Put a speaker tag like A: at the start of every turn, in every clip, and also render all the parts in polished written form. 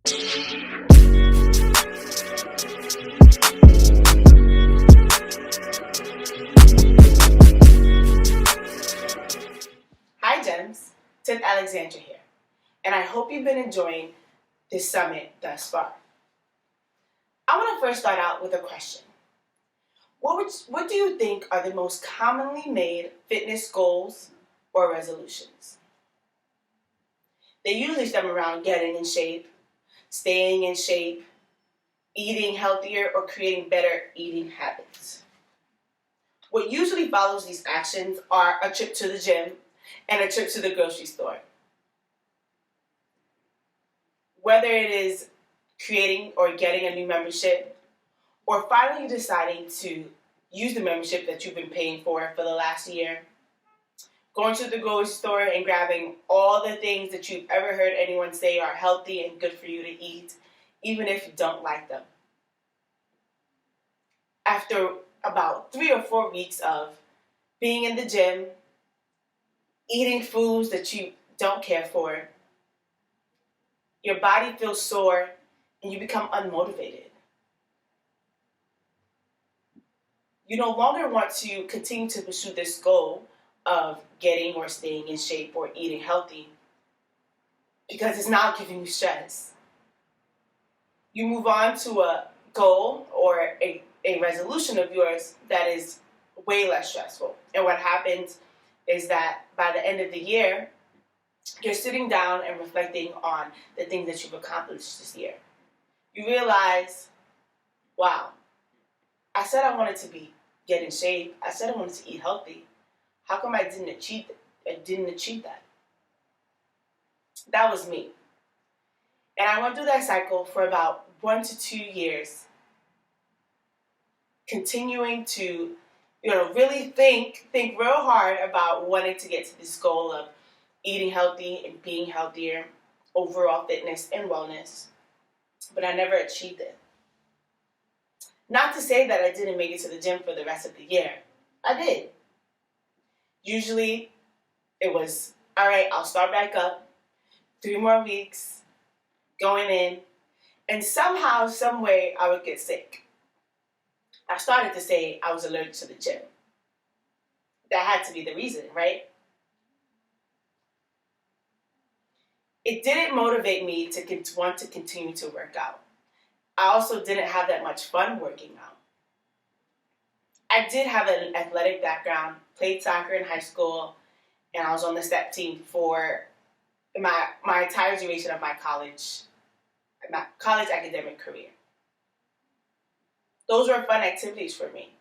A: Hi Gems, Tiff here, and I hope you've been enjoying this summit thus far. I want to first start out with a question. What do you think are the most commonly made fitness goals or resolutions? They usually stem around getting in shape, staying in shape, eating healthier, or creating better eating habits. What usually follows these actions are a trip to the gym and a trip to the grocery store. Whether it is creating or getting a new membership, or finally deciding to use the membership that you've been paying for the last year, going to the grocery store and grabbing all the things that you've ever heard anyone say are healthy and good for you to eat, even if you don't like them. After about 3 or 4 weeks of being in the gym, eating foods that you don't care for, your body feels sore and you become unmotivated. You no longer want to continue to pursue this goal of getting or staying in shape or eating healthy because it's not giving you stress. You move on to a goal or a resolution of yours that is way less stressful. And what happens is that by the end of the year, you're sitting down and reflecting on the things that you've accomplished this year. You realize, wow, I said I wanted to get in shape. I said I wanted to eat healthy. How come I didn't achieve that? That was me. And I went through that cycle for about 1 to 2 years, continuing to, really think real hard about wanting to get to this goal of eating healthy and being healthier, overall fitness and wellness. But I never achieved it. Not to say that I didn't make it to the gym for the rest of the year. I did. Usually it was, all right, I'll start back up, 3 more weeks, going in, and somehow, some way, I would get sick. I started to say I was allergic to the gym. That had to be the reason, right? It didn't motivate me to want to continue to work out. I also didn't have that much fun working out. I did have an athletic background, played soccer in high school, and I was on the step team for my entire duration of my college academic career. Those were fun activities for me.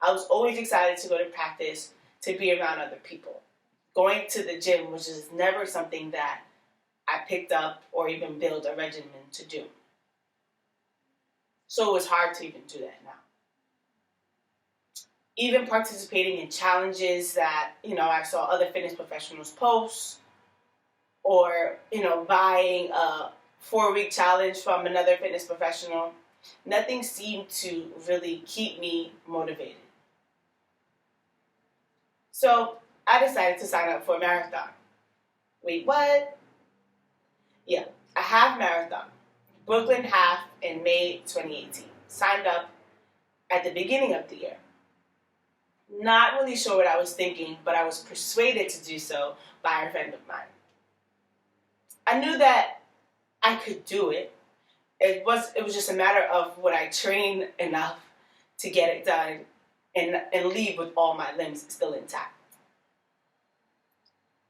A: I was always excited to go to practice, to be around other people. Going to the gym was just never something that I picked up or even built a regimen to do. So it was hard to even do that now. Even participating in challenges that, I saw other fitness professionals post, or, buying a 4-week challenge from another fitness professional, nothing seemed to really keep me motivated. So I decided to sign up for a marathon. Wait, what? Yeah, a half marathon. Brooklyn Half in May 2018. Signed up at the beginning of the year. Not really sure what I was thinking, but I was persuaded to do so by a friend of mine. I knew that I could do it. It was just a matter of would I train enough to get it done and leave with all my limbs still intact.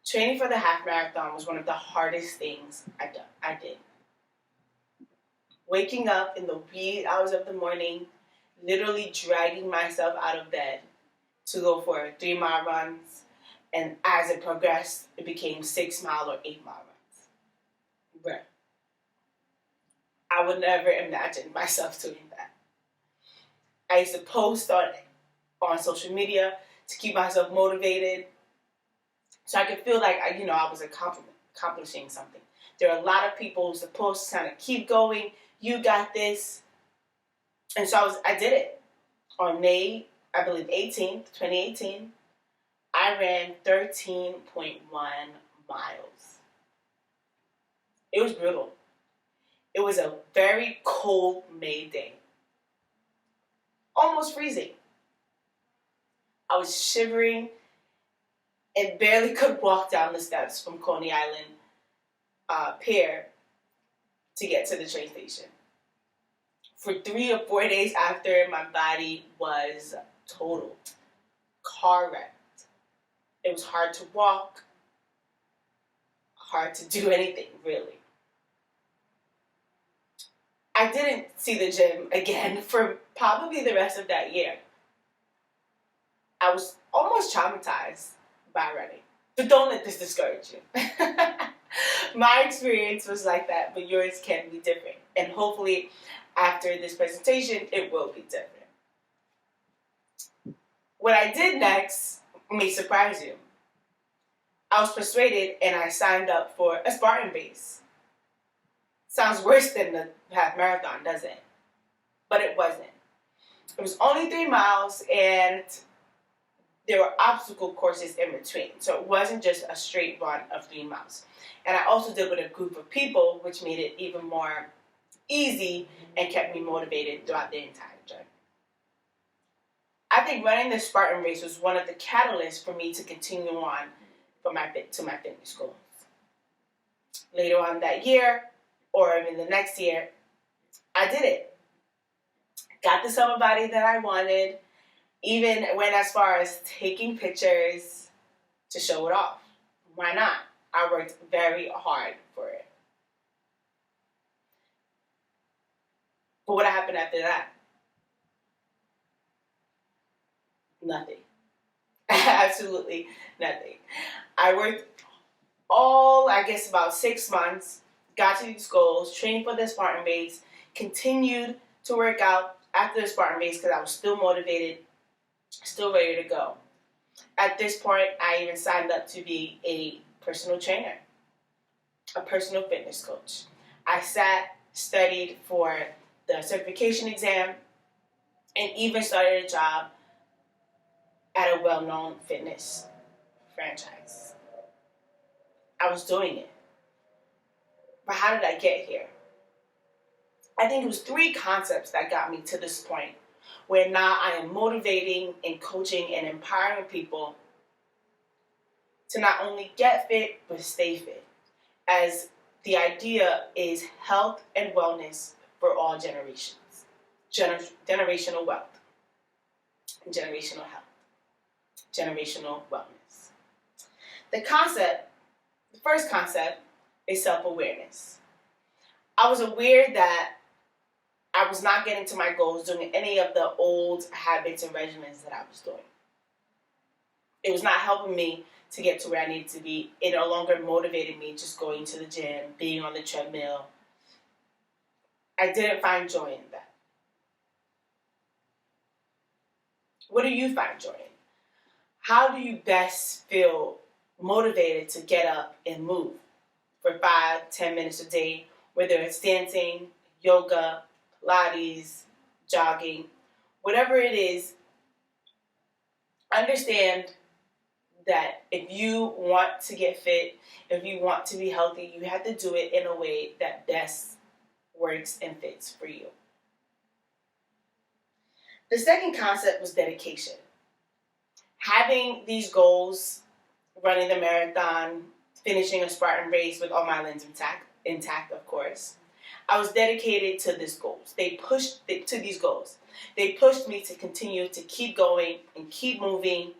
A: Training for the half marathon was one of the hardest things I did. Waking up in the wee hours of the morning, literally dragging myself out of bed to go for 3-mile runs, and as it progressed, it became 6-mile or 8-mile runs. Bruh. I would never imagine myself doing that. I used to post on social media to keep myself motivated, so I could feel like I was accomplishing something. There are a lot of people who supposed to kind of keep going. You got this. And so I did it. On May, I believe, 18th, 2018, I ran 13.1 miles. It was brutal. It was a very cold May day, almost freezing. I was shivering and barely could walk down the steps from Coney Island Pier to get to the train station. For 3 or 4 days after, my body was totaled, car wrecked. It was hard to walk, hard to do anything, really. I didn't see the gym again for probably the rest of that year. I was almost traumatized by running. But don't let this discourage you. My experience was like that, but yours can be different. And hopefully, after this presentation, it will be different. What I did next may surprise you. I was persuaded and I signed up for a Spartan race. Sounds worse than the half marathon, doesn't it? But it wasn't. It was only 3 miles and there were obstacle courses in between. So it wasn't just a straight run of 3 miles. And I also did with a group of people, which made it even more easy and kept me motivated throughout the entire journey. I think running the Spartan race was one of the catalysts for me to continue on to my fitness goals. Later on that year, or even the next year, I did it. Got the summer body that I wanted, even went as far as taking pictures to show it off. Why not? I worked very hard for it. But what happened after that? Nothing. Absolutely nothing. I worked about 6 months, got to these goals, trained for the Spartan race, continued to work out after the Spartan race because I was still motivated, still ready to go. At this point, I even signed up to be a personal trainer, a personal fitness coach. I studied for the certification exam, and even started a job at a well-known fitness franchise. I was doing it. But how did I get here? I think it was 3 concepts that got me to this point where now I am motivating and coaching and empowering people to not only get fit, but stay fit. As the idea is health and wellness for all generations. Generational wealth and generational health. Generational wellness. The first concept is self-awareness. I was aware that I was not getting to my goals doing any of the old habits and regimens that I was doing. It was not helping me to get to where I needed to be. It no longer motivated me just going to the gym, being on the treadmill. I didn't find joy in that. What do you find joy in? How do you best feel motivated to get up and move for 5-10 minutes a day, whether it's dancing, yoga, Pilates, jogging, whatever it is? Understand that if you want to get fit, if you want to be healthy, you have to do it in a way that best works and fits for you. The second concept was dedication. Having these goals, running the marathon, finishing a Spartan race with all my limbs intact, of course, I was dedicated to these goals. They pushed me to continue to keep going and keep moving,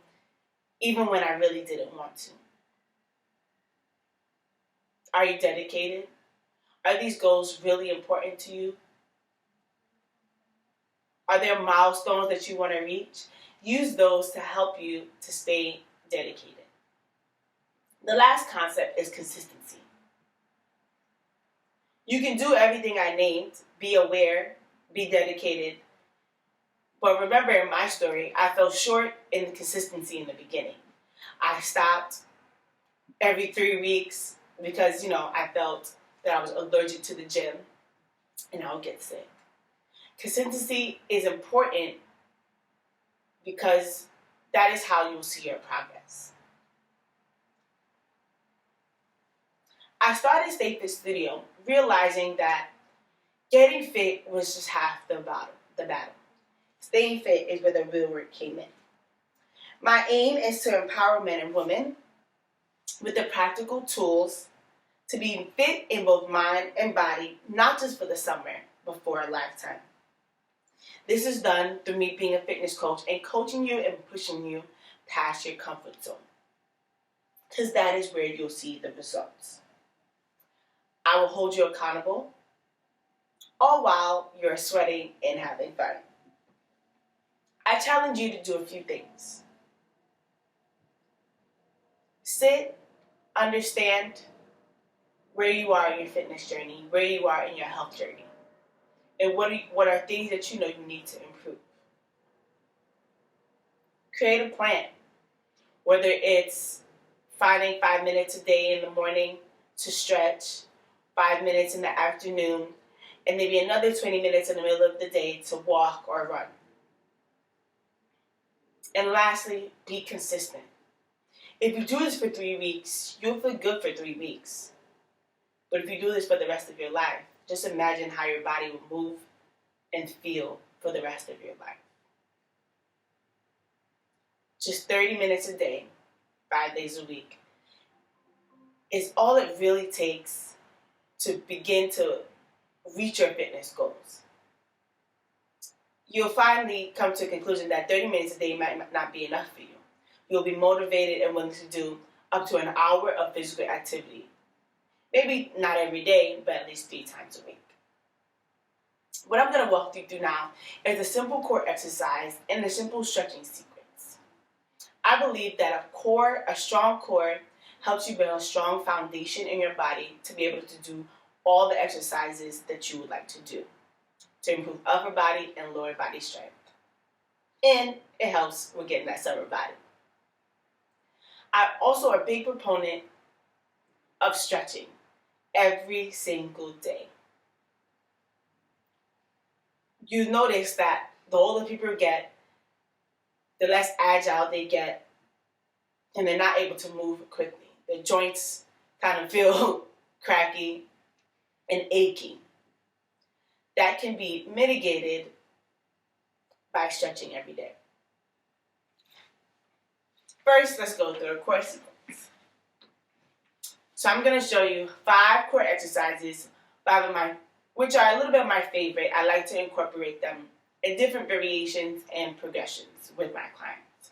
A: even when I really didn't want to. Are you dedicated? Are these goals really important to you? Are there milestones that you want to reach? Use those to help you to stay dedicated. The last concept is consistency. You can do everything I named, be aware, be dedicated. But remember, in my story, I fell short in the consistency in the beginning. I stopped every 3 weeks because, I felt that I was allergic to the gym and I would get sick. Consistency is important because that is how you'll see your progress. I started Stay Fit Studio realizing that Getting fit was just half the battle. Staying fit is where the real work came in. My aim is to empower men and women with the practical tools to be fit in both mind and body, not just for the summer, but for a lifetime. This is done through me being a fitness coach and coaching you and pushing you past your comfort zone. Because that is where you'll see the results. I will hold you accountable, all while you're sweating and having fun. I challenge you to do a few things. Sit, understand where you are in your fitness journey, where you are in your health journey, and what are things that you know you need to improve. Create a plan, whether it's finding 5 minutes a day in the morning to stretch, 5 minutes in the afternoon, and maybe another 20 minutes in the middle of the day to walk or run. And lastly, be consistent. If you do this for 3 weeks, you'll feel good for 3 weeks. But if you do this for the rest of your life, just imagine how your body will move and feel for the rest of your life. Just 30 minutes a day, 5 days a week, is all it really takes to begin to reach your fitness goals. You'll finally come to a conclusion that 30 minutes a day might not be enough for you. You'll be motivated and willing to do up to an hour of physical activity. Maybe not every day, but at least 3 times a week. What I'm going to walk you through now is a simple core exercise and a simple stretching sequence. I believe that a strong core helps you build a strong foundation in your body to be able to do all the exercises that you would like to do to improve upper body and lower body strength. And it helps with getting that summer body. I'm also a big proponent of stretching every single day. You notice that the older people get, the less agile they get, and they're not able to move quickly. Their joints kind of feel cracky and achy. That can be mitigated by stretching every day. First, let's go through a core sequence. So I'm going to show you 5 core exercises, 5 of mine, which are a little bit of my favorite. I like to incorporate them in different variations and progressions with my clients.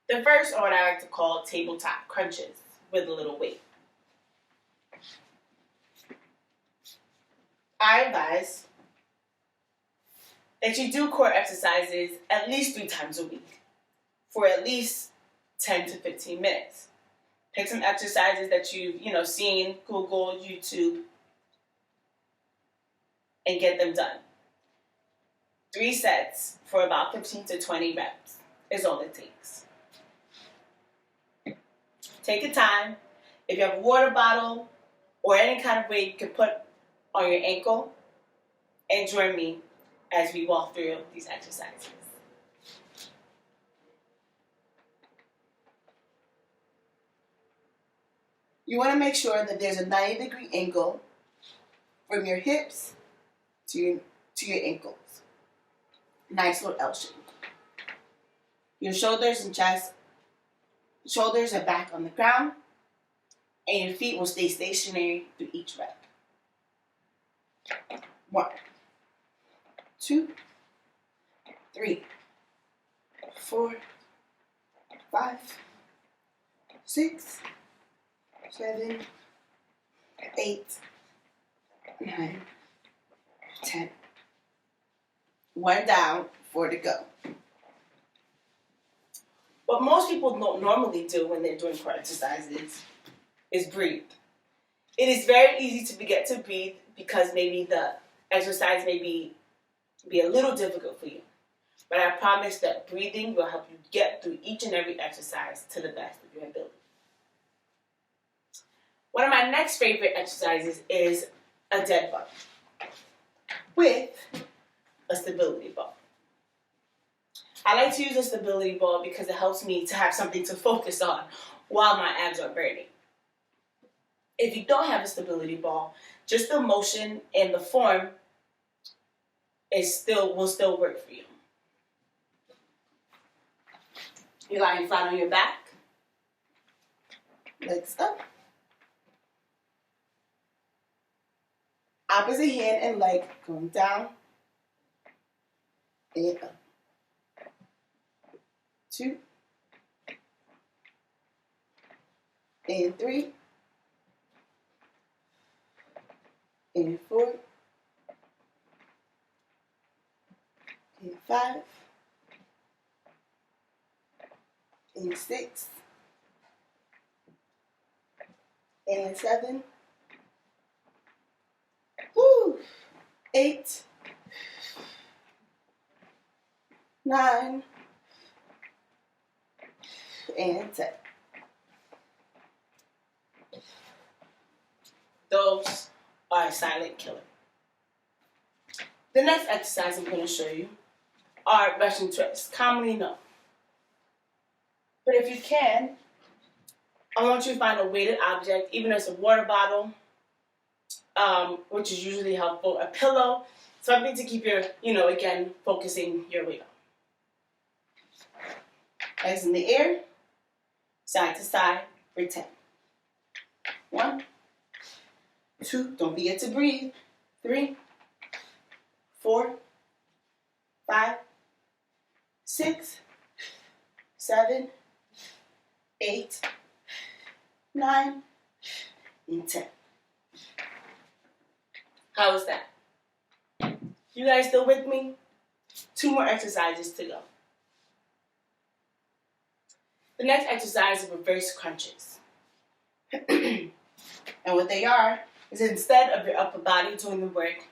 A: The first are what I like to call tabletop crunches with a little weight. I advise that you do core exercises at least 3 times a week for at least 10 to 15 minutes. Pick some exercises that you've seen, Google, YouTube, and get them done. 3 sets for about 15 to 20 reps is all it takes. Take your time. If you have a water bottle or any kind of weight you can put on your ankle, and join me as we walk through these exercises. You want to make sure that there's a 90-degree angle from your hips to your ankles. Nice little L shape. Your shoulders and chest, shoulders are back on the ground, and your feet will stay stationary through each rep. 1, 2, 3, 4, 5, 6, 7, 8, 9, 10. 1 down, 4 to go. What most people don't normally do when they're doing core exercises is breathe. It is very easy to forget to breathe because maybe the exercise may be a little difficult for you. But I promise that breathing will help you get through each and every exercise to the best of your ability. One of my next favorite exercises is a dead bug with a stability ball. I like to use a stability ball because it helps me to have something to focus on while my abs are burning. If you don't have a stability ball, just the motion and the form will still work for you. You're lying flat on your back, legs up. Opposite hand and leg going down and up. 2 and 3 and 4 and 5 and 6 and 7. Woo! 8, 9, and 10. Those are a silent killer. The next exercise I'm going to show you are Russian twists, commonly known. But if you can, I want you to find a weighted object, even if it's a water bottle, which is usually helpful, a pillow, something to keep your, again, focusing your weight on. Legs in the air, side to side for 10. 1, 2, don't forget to breathe. 3, 4, 5, 6, 7, 8, 9, and 10. How was that? You guys still with me? 2 more exercises to go. The next exercise is reverse crunches. And what they are is instead of your upper body doing the work,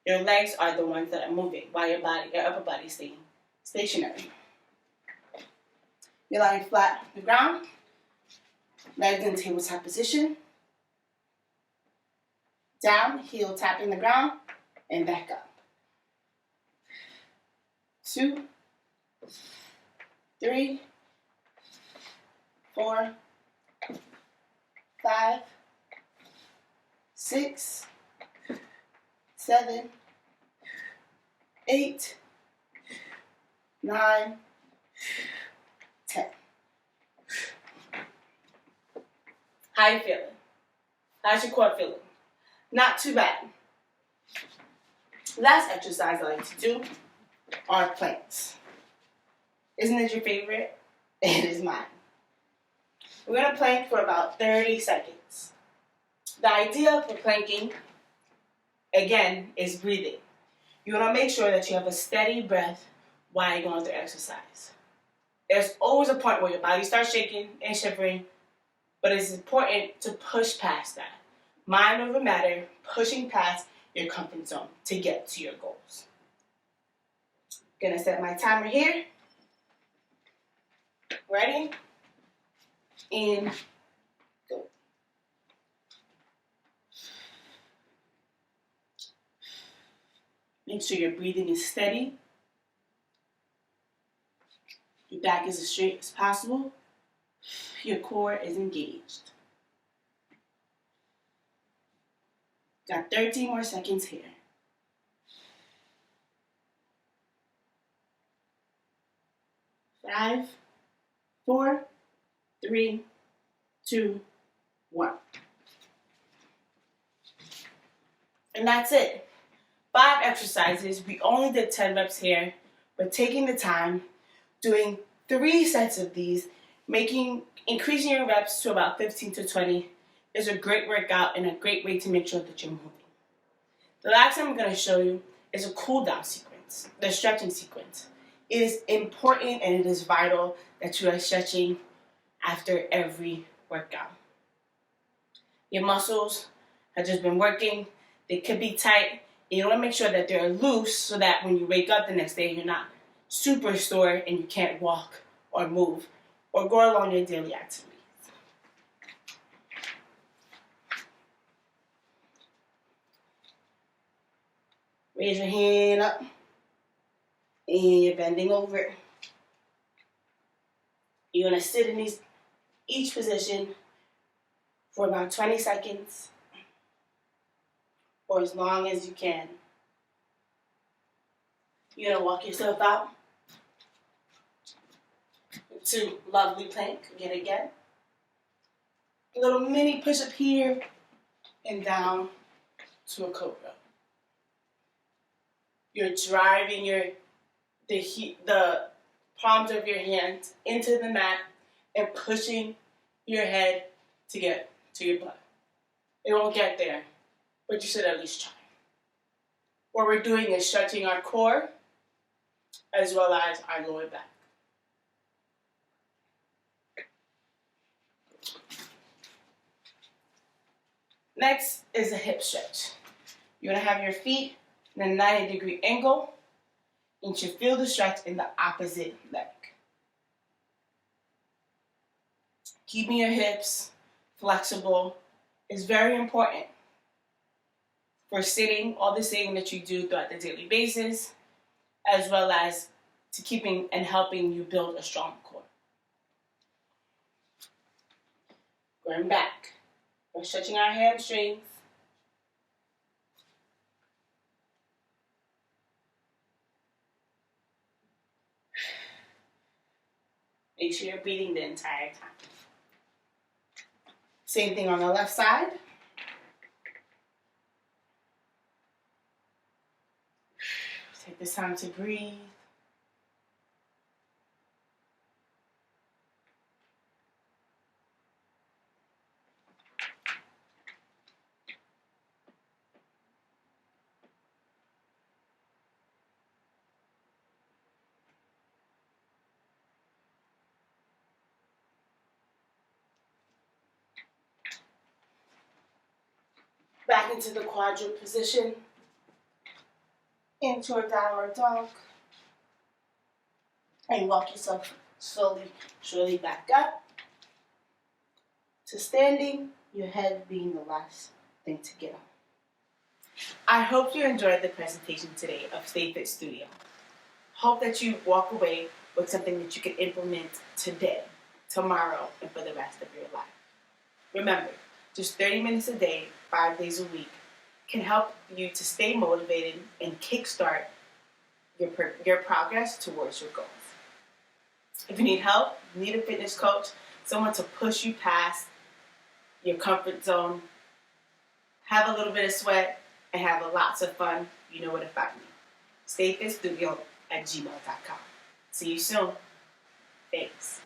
A: your legs are the ones that are moving while your upper body is staying stationary. You're lying flat on the ground, legs in tabletop position, down, heel tapping the ground, and back up. 2, 3, 4, 5, 6, 7, 8, 9, 10. How you feeling? How's your core feeling? Not too bad. Last exercise I like to do are planks. Isn't it your favorite? It is mine. We're going to plank for about 30 seconds. The idea for planking, again, is breathing. You want to make sure that you have a steady breath while you're going through exercise. There's always a point where your body starts shaking and shivering, but it's important to push past that. Mind over matter, pushing past your comfort zone to get to your goals. Gonna set my timer here. Ready? And go. Make sure your breathing is steady. Your back is as straight as possible. Your core is engaged. Got 13 more seconds here. 5, 4, 3, 2, 1. And that's it. 5 exercises. We only did 10 reps here, but taking the time, doing 3 sets of these, increasing your reps to about 15 to 20 is a great workout and a great way to make sure that you're moving. The last thing I'm going to show you is a cool down sequence, the stretching sequence. It is important and it is vital that you are stretching after every workout. Your muscles have just been working. They could be tight. You want to make sure that they're loose so that when you wake up the next day, you're not super sore and you can't walk or move or go along your daily activities. Raise your hand up and you're bending over. You're going to sit in each position for about 20 seconds. or as long as you can. You're going to walk yourself out to lovely plank yet again. A little mini push-up here and down to a cobra. You're driving the palms of your hands into the mat and pushing your head to get to your butt. It won't get there, but you should at least try. What we're doing is stretching our core as well as our lower back. Next is a hip stretch. You're going to have your feet in a 90-degree angle, and you should feel the stretch in the opposite leg. Keeping your hips flexible is very important for sitting, all the sitting that you do throughout the daily basis, as well as to keeping and helping you build a strong core. Going back, we're stretching our hamstrings. Make sure you're breathing the entire time. Same thing on the left side. Take this time to breathe. Back into the quadruped position, into a downward dog, and walk yourself slowly back up to standing, your head being the last thing to get on. I hope you enjoyed the presentation today of Stay Fit Studio. Hope that you walk away with something that you can implement today, tomorrow, and for the rest of your life. Remember, just 30 minutes a day, 5 days a week, can help you to stay motivated and kickstart your progress towards your goals. If you need help, need a fitness coach, someone to push you past your comfort zone, have a little bit of sweat, and have lots of fun, you know where to find me. StayFitStudio@gmail.com. See you soon. Thanks.